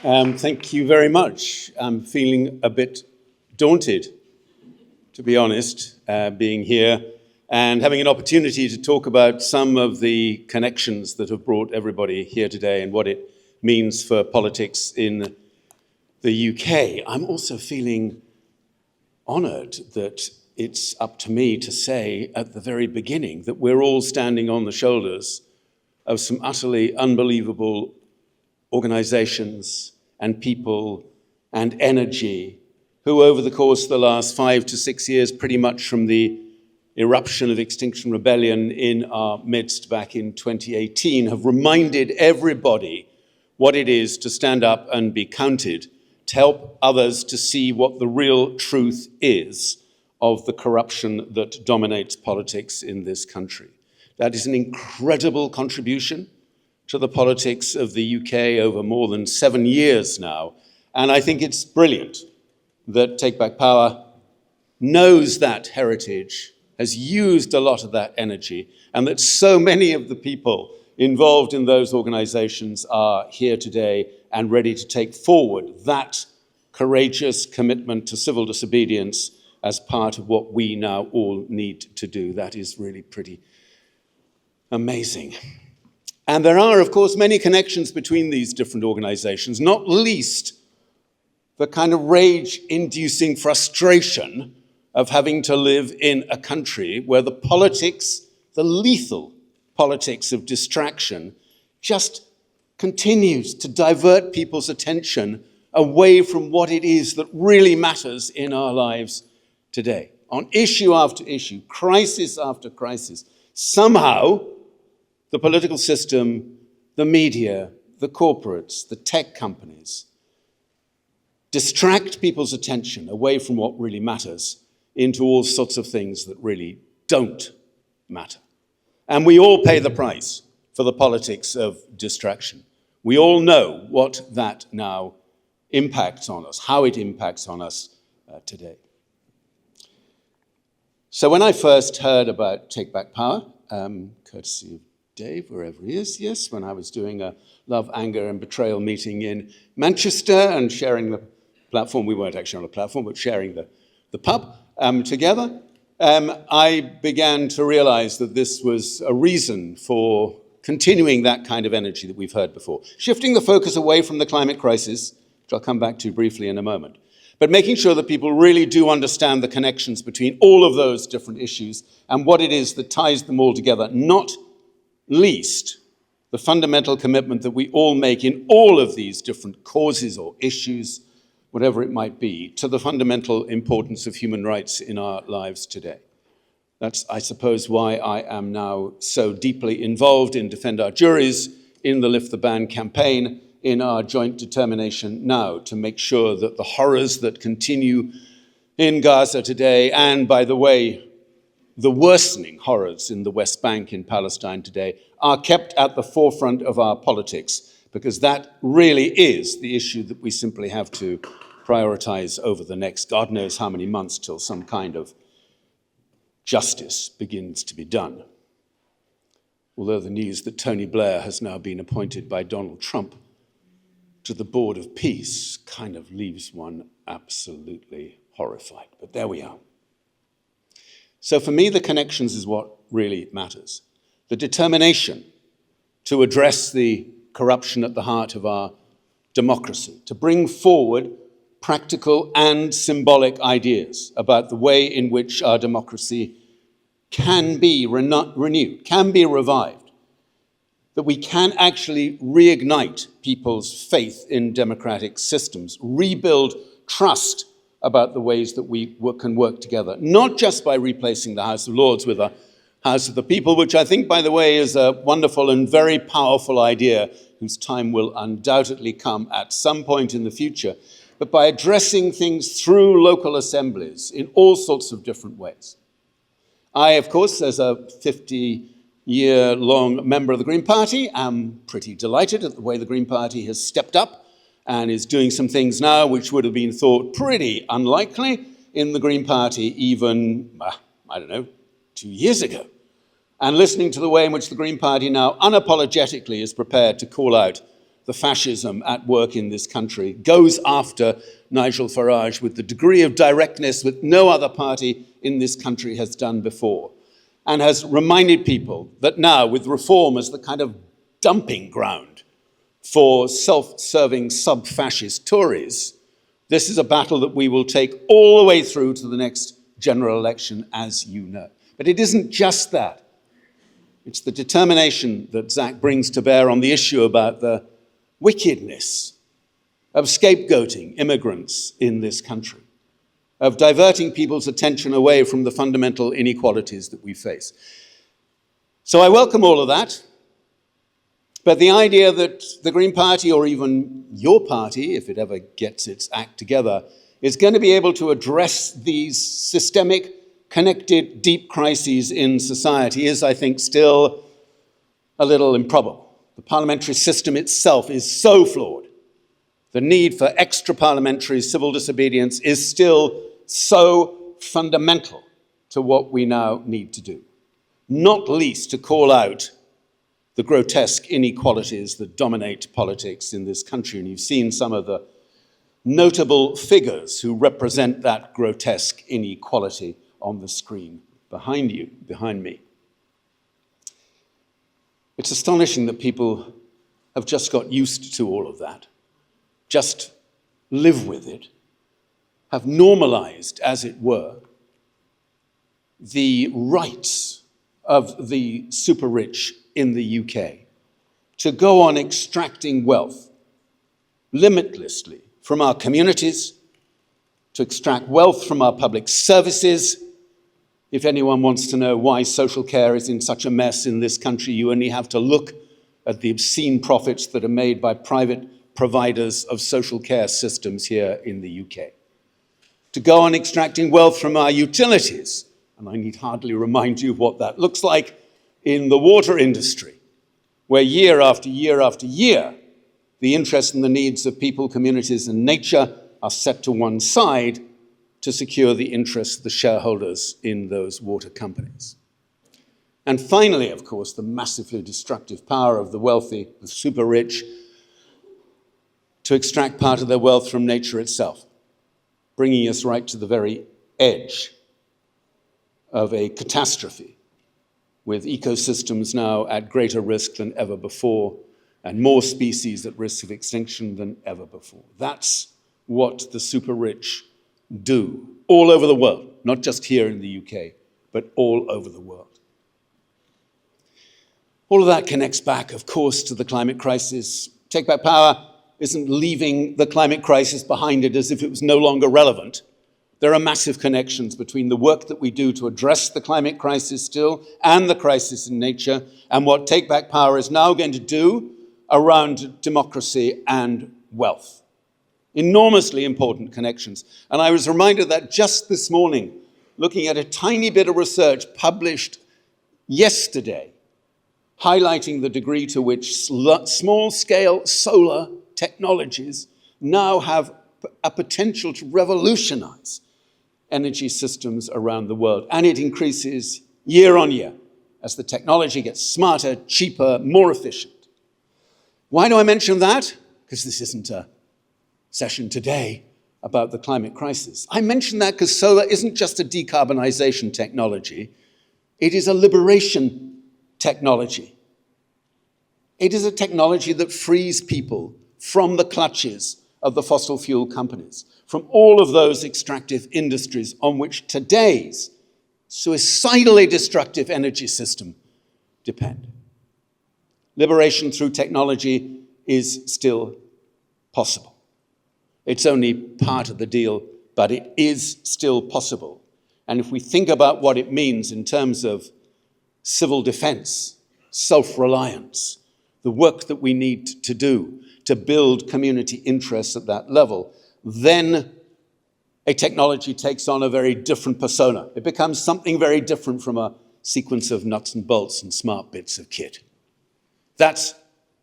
Thank you very much. I'm feeling a bit daunted, to be honest, being here and having an opportunity to talk about some of the connections that have brought everybody here today and what it means for politics in the UK. I'm also feeling honoured that it's up to me to say at the very beginning that we're all standing on the shoulders of some utterly unbelievable organizations and people and energy who over the course of the last 5 to 6 years, pretty much from the eruption of Extinction Rebellion in our midst back in 2018, have reminded everybody what it is to stand up and be counted, to help others to see what the real truth is of the corruption that dominates politics in this country. That is an incredible contribution to the politics of the UK over more than 7 years now. And I think it's brilliant that Take Back Power knows that heritage, has used a lot of that energy, and that so many of the people involved in those organizations are here today and ready to take forward that courageous commitment to civil disobedience as part of what we now all need to do. That is really pretty amazing. And there are, of course, many connections between these different organizations, not least the kind of rage-inducing frustration of having to live in a country where the politics, the lethal politics of distraction, just continues to divert people's attention away from what it is that really matters in our lives today. On issue after issue, crisis after crisis, somehow the political system, the media, the corporates, the tech companies distract people's attention away from what really matters into all sorts of things that really don't matter. And we all pay the price for the politics of distraction. We all know what that now impacts on us, how it impacts on us today. So when I first heard about Take Back Power, courtesy of Dave, wherever he is, yes, when I was doing a Love, Anger and Betrayal meeting in Manchester and sharing the platform, we weren't actually on a platform, but sharing the pub together, I began to realize that this was a reason for continuing that kind of energy that we've heard before, shifting the focus away from the climate crisis, which I'll come back to briefly in a moment, but making sure that people really do understand the connections between all of those different issues and what it is that ties them all together, not least the fundamental commitment that we all make in all of these different causes or issues, whatever it might be, to the fundamental importance of human rights in our lives today. That's, I suppose, why I am now so deeply involved in Defend Our Juries, in the Lift the Ban campaign, in our joint determination now to make sure that the horrors that continue in Gaza today, and by the way, the worsening horrors in the West Bank in Palestine today, are kept at the forefront of our politics, because that really is the issue that we simply have to prioritize over the next God knows how many months till some kind of justice begins to be done. Although the news that Tony Blair has now been appointed by Donald Trump to the Board of Peace kind of leaves one absolutely horrified. But there we are. So for me, the connections is what really matters. The determination to address the corruption at the heart of our democracy, to bring forward practical and symbolic ideas about the way in which our democracy can be renewed, can be revived, that we can actually reignite people's faith in democratic systems, rebuild trust about the ways that we can work together, not just by replacing the House of Lords with a House of the People, which I think, by the way, is a wonderful and very powerful idea whose time will undoubtedly come at some point in the future, but by addressing things through local assemblies in all sorts of different ways. I, of course, as a 50-year-long member of the Green Party, am pretty delighted at the way the Green Party has stepped up and is doing some things now which would have been thought pretty unlikely in the Green Party even, 2 years ago. And listening to the way in which the Green Party now unapologetically is prepared to call out the fascism at work in this country, goes after Nigel Farage with the degree of directness that no other party in this country has done before, and has reminded people that now, with reform as the kind of dumping ground for self-serving sub-fascist Tories, this is a battle that we will take all the way through to the next general election, as you know. But it isn't just that. It's the determination that Zach brings to bear on the issue about the wickedness of scapegoating immigrants in this country, of diverting people's attention away from the fundamental inequalities that we face. So I welcome all of that. But the idea that the Green Party, or even your party, if it ever gets its act together, is going to be able to address these systemic, connected, deep crises in society is, I think, still a little improbable. The parliamentary system itself is so flawed. The need for extra-parliamentary civil disobedience is still so fundamental to what we now need to do, not least to call out the grotesque inequalities that dominate politics in this country. And you've seen some of the notable figures who represent that grotesque inequality on the screen behind you, behind me. It's astonishing that people have just got used to all of that, just live with it, have normalized, as it were, the rights of the super rich in the UK to go on extracting wealth limitlessly from our communities, to extract wealth from our public services. If anyone wants to know why social care is in such a mess in this country, you only have to look at the obscene profits that are made by private providers of social care systems here in the UK. To go on extracting wealth from our utilities, and I need hardly remind you of what that looks like in the water industry, where year after year after year, the interests and the needs of people, communities, and nature are set to one side to secure the interests of the shareholders in those water companies. And finally, of course, the massively destructive power of the wealthy, the super rich, to extract part of their wealth from nature itself, bringing us right to the very edge of a catastrophe, with ecosystems now at greater risk than ever before, and more species at risk of extinction than ever before. That's what the super rich do all over the world, not just here in the UK, but all over the world. All of that connects back, of course, to the climate crisis. Take Back Power isn't leaving the climate crisis behind it as if it was no longer relevant. There are massive connections between the work that we do to address the climate crisis still and the crisis in nature, and what Take Back Power is now going to do around democracy and wealth. Enormously important connections. And I was reminded that just this morning, looking at a tiny bit of research published yesterday, highlighting the degree to which small-scale solar technologies now have a potential to revolutionize energy systems around the world. And it increases year on year as the technology gets smarter, cheaper, more efficient. Why do I mention that? Because this isn't a session today about the climate crisis. I mention that because solar isn't just a decarbonization technology. It is a liberation technology. It is a technology that frees people from the clutches of the fossil fuel companies, from all of those extractive industries on which today's suicidally destructive energy system depend. Liberation through technology is still possible. It's only part of the deal, but it is still possible. And if we think about what it means in terms of civil defense, self-reliance, the work that we need to do to build community interests at that level, then a technology takes on a very different persona. It becomes something very different from a sequence of nuts and bolts and smart bits of kit. That's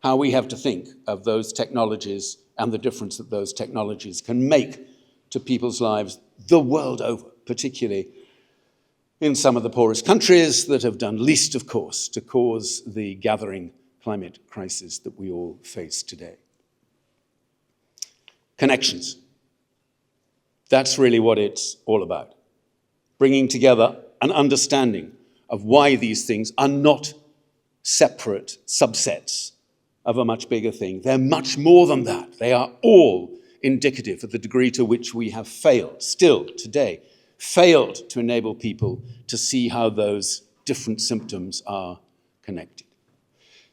how we have to think of those technologies and the difference that those technologies can make to people's lives the world over, particularly in some of the poorest countries that have done least, of course, to cause the gathering climate crisis that we all face today. connections. That's really what it's all about. Bringing together an understanding of why these things are not separate subsets of a much bigger thing. They're much more than that. They are all indicative of the degree to which we have failed, still today, failed to enable people to see how those different symptoms are connected.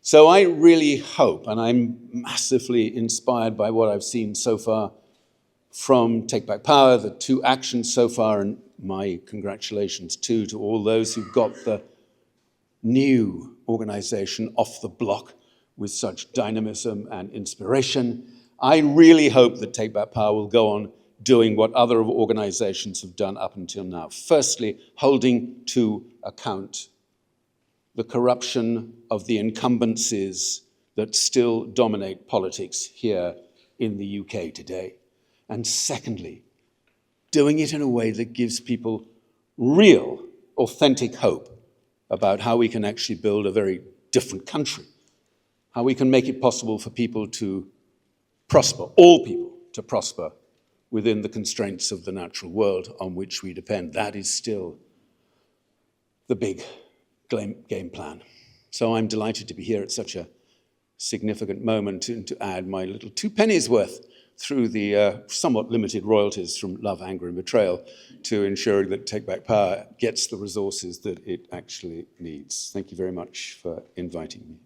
So I really hope, and I'm massively inspired by what I've seen so far from Take Back Power, the 2 actions so far, and my congratulations too to all those who've got the new organization off the block with such dynamism and inspiration. I really hope that Take Back Power will go on doing what other organizations have done up until now. Firstly, holding to account the corruption of the incumbencies that still dominate politics here in the UK today. And secondly, doing it in a way that gives people real, authentic hope about how we can actually build a very different country, how we can make it possible for people to prosper, all people to prosper within the constraints of the natural world on which we depend. That is still the big game plan. So I'm delighted to be here at such a significant moment and to add my little 2 pennies worth through the somewhat limited royalties from Love, Anger and Betrayal to ensuring that Take Back Power gets the resources that it actually needs. Thank you very much for inviting me.